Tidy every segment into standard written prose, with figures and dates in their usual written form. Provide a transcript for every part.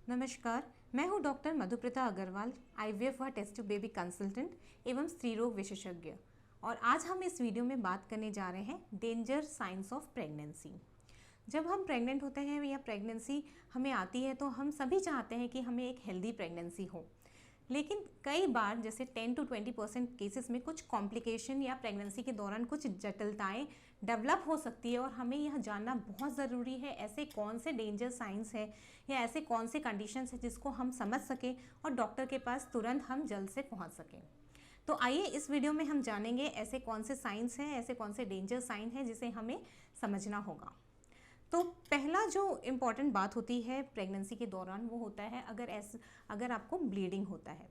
नमस्कार, मैं हूं डॉक्टर मधुप्रिता अग्रवाल, आईवीएफ व टेस्ट ट्यूब बेबी कंसल्टेंट एवं स्त्री रोग विशेषज्ञ। और आज हम इस वीडियो में बात करने जा रहे हैं डेंजर साइंस ऑफ प्रेगनेंसी। जब हम प्रेग्नेंट होते हैं या प्रेगनेंसी हमें आती है तो हम सभी चाहते हैं कि हमें एक हेल्दी प्रेगनेंसी हो, लेकिन कई बार जैसे 10 to 20% केसेस में कुछ कॉम्प्लिकेशन या प्रेगनेंसी के दौरान कुछ जटिलताएं डेवलप हो सकती है। और हमें यह जानना बहुत ज़रूरी है ऐसे कौन से डेंजर साइंस है या ऐसे कौन से कंडीशंस है जिसको हम समझ सकें और डॉक्टर के पास तुरंत हम जल्द से पहुंच सकें। तो आइए इस वीडियो में हम जानेंगे ऐसे कौन से साइंस हैं, ऐसे कौन से डेंजर साइन है जिसे हमें समझना होगा। तो पहला जो इम्पॉर्टेंट बात होती है प्रेगनेंसी के दौरान वो होता है अगर आपको ब्लीडिंग होता है,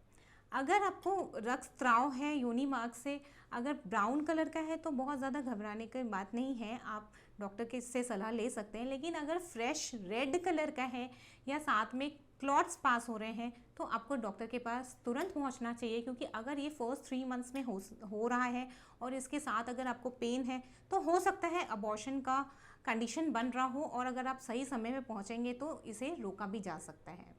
अगर आपको रक्तस्राव है योनि मार्ग से, अगर ब्राउन कलर का है तो बहुत ज़्यादा घबराने की बात नहीं है, आप डॉक्टर के से सलाह ले सकते हैं। लेकिन अगर फ्रेश रेड कलर का है या साथ में क्लॉट्स पास हो रहे हैं तो आपको डॉक्टर के पास तुरंत पहुंचना चाहिए, क्योंकि अगर ये फर्स्ट 3 मंथ्स में हो रहा है और इसके साथ अगर आपको पेन है तो हो सकता है अबॉर्शन का कंडीशन बन रहा हो, और अगर आप सही समय में पहुंचेंगे तो इसे रोका भी जा सकता है।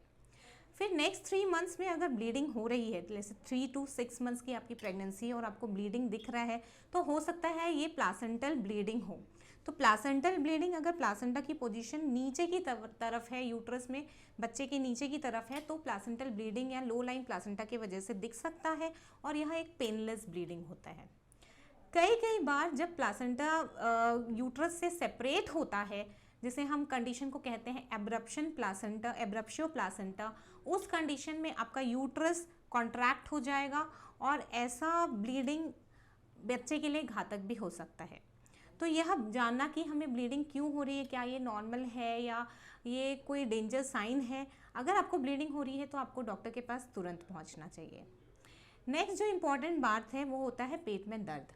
फिर नेक्स्ट 3 मंथ्स में अगर ब्लीडिंग हो रही है, जैसे 3 to 6 मंथ्स की आपकी प्रेगनेंसी और आपको ब्लीडिंग दिख रहा है तो हो सकता है ये प्लासेंटल ब्लीडिंग हो। तो प्लासेंटल ब्लीडिंग अगर प्लासेंटा की पोजीशन नीचे की तरफ है, यूट्रस में बच्चे के नीचे की तरफ है, तो प्लासेंटल ब्लीडिंग या लो लाइन प्लासेंटा की वजह से दिख सकता है और यह एक पेनलेस ब्लीडिंग होता है। कई बार जब प्लासेंटा यूट्रस से सेपरेट होता है, जिसे हम कंडीशन को कहते हैं एब्रप्शन प्लासेंटा, एब्रप्शियो प्लासेंटा, उस कंडीशन में आपका यूट्रस कॉन्ट्रैक्ट हो जाएगा और ऐसा ब्लीडिंग बच्चे के लिए घातक भी हो सकता है। तो यह जानना कि हमें ब्लीडिंग क्यों हो रही है, क्या ये नॉर्मल है या ये कोई डेंजर साइन है, अगर आपको ब्लीडिंग हो रही है तो आपको डॉक्टर के पास तुरंत पहुंचना चाहिए। नेक्स्ट जो इम्पॉर्टेंट बात है वो होता है पेट में दर्द।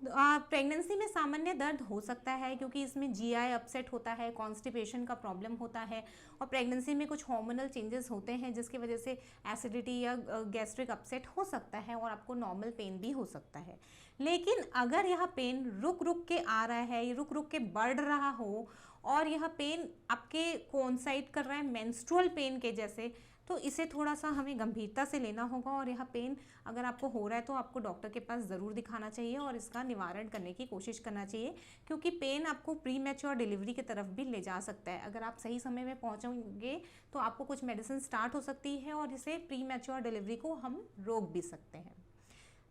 प्रेगनेंसी में सामान्य दर्द हो सकता है क्योंकि इसमें जीआई अपसेट होता है, कॉन्स्टिपेशन का प्रॉब्लम होता है और प्रेगनेंसी में कुछ हार्मोनल चेंजेस होते हैं जिसकी वजह से एसिडिटी या गैस्ट्रिक अपसेट हो सकता है और आपको नॉर्मल पेन भी हो सकता है। लेकिन अगर यह पेन रुक रुक के आ रहा है, रुक रुक के बढ़ रहा हो और यह पेन आपके कोइंसाइड कर रहा है मेंस्ट्रुअल पेन के जैसे, तो इसे थोड़ा सा हमें गंभीरता से लेना होगा। और यह पेन अगर आपको हो रहा है तो आपको डॉक्टर के पास ज़रूर दिखाना चाहिए और इसका निवारण करने की कोशिश करना चाहिए, क्योंकि पेन आपको प्री मैच्योर डिलीवरी की तरफ भी ले जा सकता है। अगर आप सही समय में पहुंचोगे तो आपको कुछ मेडिसिन स्टार्ट हो सकती है और इसे प्री मैच्योर डिलीवरी को हम रोक भी सकते हैं।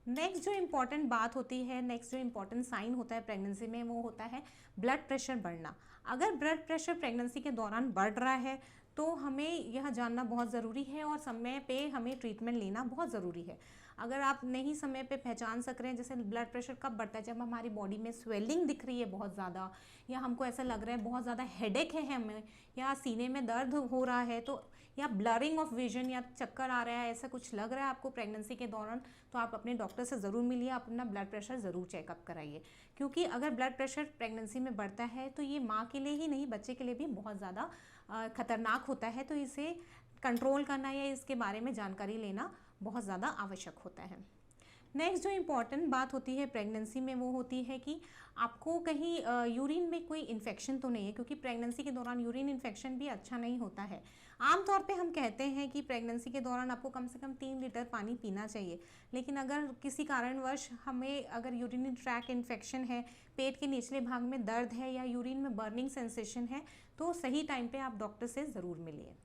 नेक्स्ट जो इम्पॉर्टेंट बात होती है, नेक्स्ट जो इम्पॉर्टेंट साइन होता है प्रेगनेंसी में वो होता है ब्लड प्रेशर बढ़ना। अगर ब्लड प्रेशर प्रेगनेंसी के दौरान बढ़ रहा है तो हमें यह जानना बहुत ज़रूरी है और समय पे हमें ट्रीटमेंट लेना बहुत ज़रूरी है। अगर आप नहीं समय पे पहचान सक रहे हैं, जैसे ब्लड प्रेशर कब बढ़ता है, जब हमारी बॉडी में स्वेलिंग दिख रही है बहुत ज़्यादा, या हमको ऐसा लग रहा है बहुत ज़्यादा हेडेक है हमें, या सीने में दर्द हो रहा है, तो या ब्लरिंग ऑफ विजन या चक्कर आ रहा है, ऐसा कुछ लग रहा है आपको प्रेगनेंसी के दौरान, तो आप अपने डॉक्टर से ज़रूर मिलिए, अपना ब्लड प्रेशर ज़रूर चेकअप कराइए। क्योंकि अगर ब्लड प्रेशर प्रेगनेंसी में बढ़ता है तो ये माँ के लिए ही नहीं बच्चे के लिए भी बहुत ज़्यादा खतरनाक होता है। तो इसे कंट्रोल करना या इसके बारे में जानकारी लेना बहुत ज़्यादा आवश्यक होता है। नेक्स्ट जो इम्पॉर्टेंट बात होती है प्रेगनेंसी में वो होती है कि आपको कहीं यूरिन में कोई इन्फेक्शन तो नहीं है, क्योंकि प्रेगनेंसी के दौरान यूरिन इन्फेक्शन भी अच्छा नहीं होता है। आमतौर पे हम कहते हैं कि प्रेगनेंसी के दौरान आपको कम से कम 3 लीटर पानी पीना चाहिए, लेकिन अगर किसी कारणवश हमें अगर यूरिनरी ट्रैक इन्फेक्शन है, पेट के निचले भाग में दर्द है या यूरिन में बर्निंग सेंसेशन है, तो सही टाइम पे आप डॉक्टर से ज़रूर मिलिए।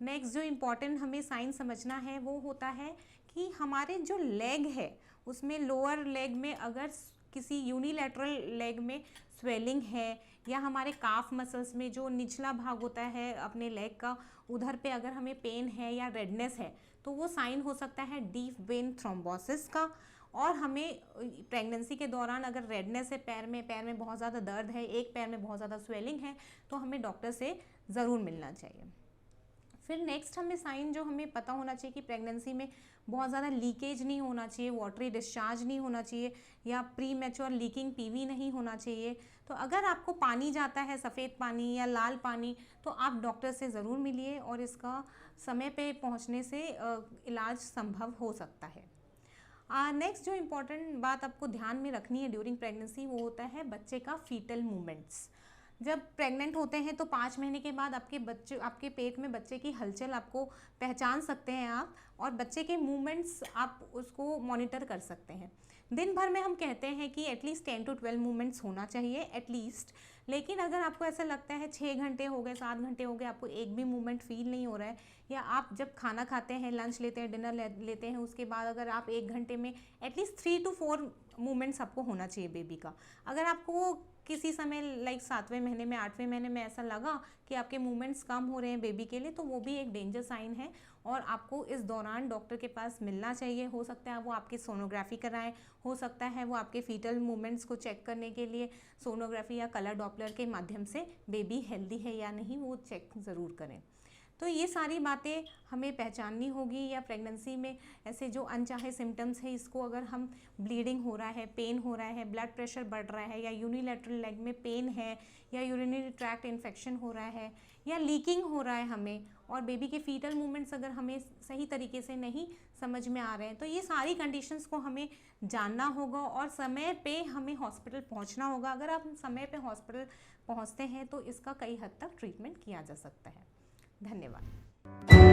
नेक्स्ट जो इम्पॉर्टेंट हमें साइन समझना है वो होता है कि हमारे जो लेग है उसमें लोअर लेग में अगर किसी यूनिलैटरल लेग में स्वेलिंग है, या हमारे काफ मसल्स में जो निचला भाग होता है अपने लेग का, उधर पे अगर हमें पेन है या रेडनेस है, तो वो साइन हो सकता है डीप वेन थ्रोम्बोसिस का। और हमें प्रेगनेंसी के दौरान अगर रेडनेस है पैर में बहुत ज़्यादा दर्द है, एक पैर में बहुत ज़्यादा स्वेलिंग है, तो हमें डॉक्टर से ज़रूर मिलना चाहिए। फिर नेक्स्ट हमें साइन जो हमें पता होना चाहिए कि प्रेगनेंसी में बहुत ज़्यादा लीकेज नहीं होना चाहिए, वाटरी डिस्चार्ज नहीं होना चाहिए, या प्री मैच्योर लीकिंग पीवी नहीं होना चाहिए। तो अगर आपको पानी जाता है, सफ़ेद पानी या लाल पानी, तो आप डॉक्टर से ज़रूर मिलिए और इसका समय पे पहुंचने से इलाज संभव हो सकता है। नेक्स्ट जो इम्पॉर्टेंट बात आपको ध्यान में रखनी है ड्यूरिंग प्रेगनेंसी वो होता है बच्चे का फीटल मूवमेंट्स। जब प्रेग्नेंट होते हैं तो 5 महीने के बाद आपके पेट में बच्चे की हलचल आपको पहचान सकते हैं आप, और बच्चे के मूवमेंट्स आप उसको मॉनिटर कर सकते हैं। दिन भर में हम कहते हैं कि एटलीस्ट 10 to 12 मूवमेंट्स होना चाहिए एटलीस्ट। लेकिन अगर आपको ऐसा लगता है 6 घंटे हो गए, 7 घंटे हो गए, आपको एक भी मूवमेंट फील नहीं हो रहा है, या आप जब खाना खाते हैं, लंच लेते हैं, डिनर लेते हैं, उसके बाद अगर आप 1 घंटे में एटलीस्ट 3 to 4 मूवमेंट्स आपको होना चाहिए बेबी का। अगर आपको किसी समय लाइक 7वें महीने में, 8वें महीने में ऐसा लगा कि आपके मूवमेंट्स कम हो रहे हैं बेबी के लिए, तो वो भी एक डेंजर साइन है और आपको इस दौरान डॉक्टर के पास मिलना चाहिए। हो सकता है वो आपकी सोनोग्राफी कराएं, हो सकता है वो आपके फीटल मूवमेंट्स को चेक करने के लिए सोनोग्राफी या कलर डॉपलर के माध्यम से बेबी हेल्दी है या नहीं वो चेक ज़रूर करें। तो ये सारी बातें हमें पहचाननी होगी। या प्रेगनेंसी में ऐसे जो अनचाहे सिम्टम्स है, इसको अगर हम ब्लीडिंग हो रहा है, पेन हो रहा है, ब्लड प्रेशर बढ़ रहा है, या यूनिलैटरल लेग में पेन है, या यूरिनरी ट्रैक्ट इन्फेक्शन हो रहा है, या लीकिंग हो रहा है हमें, और बेबी के फीटल मूवमेंट्स अगर हमें सही तरीके से नहीं समझ में आ रहे हैं, तो ये सारी कंडीशंस को हमें जानना होगा और समय पे हमें हॉस्पिटल पहुंचना होगा। अगर आप समय पे हॉस्पिटल पहुंचते हैं तो इसका कई हद तक ट्रीटमेंट किया जा सकता है। धन्यवाद।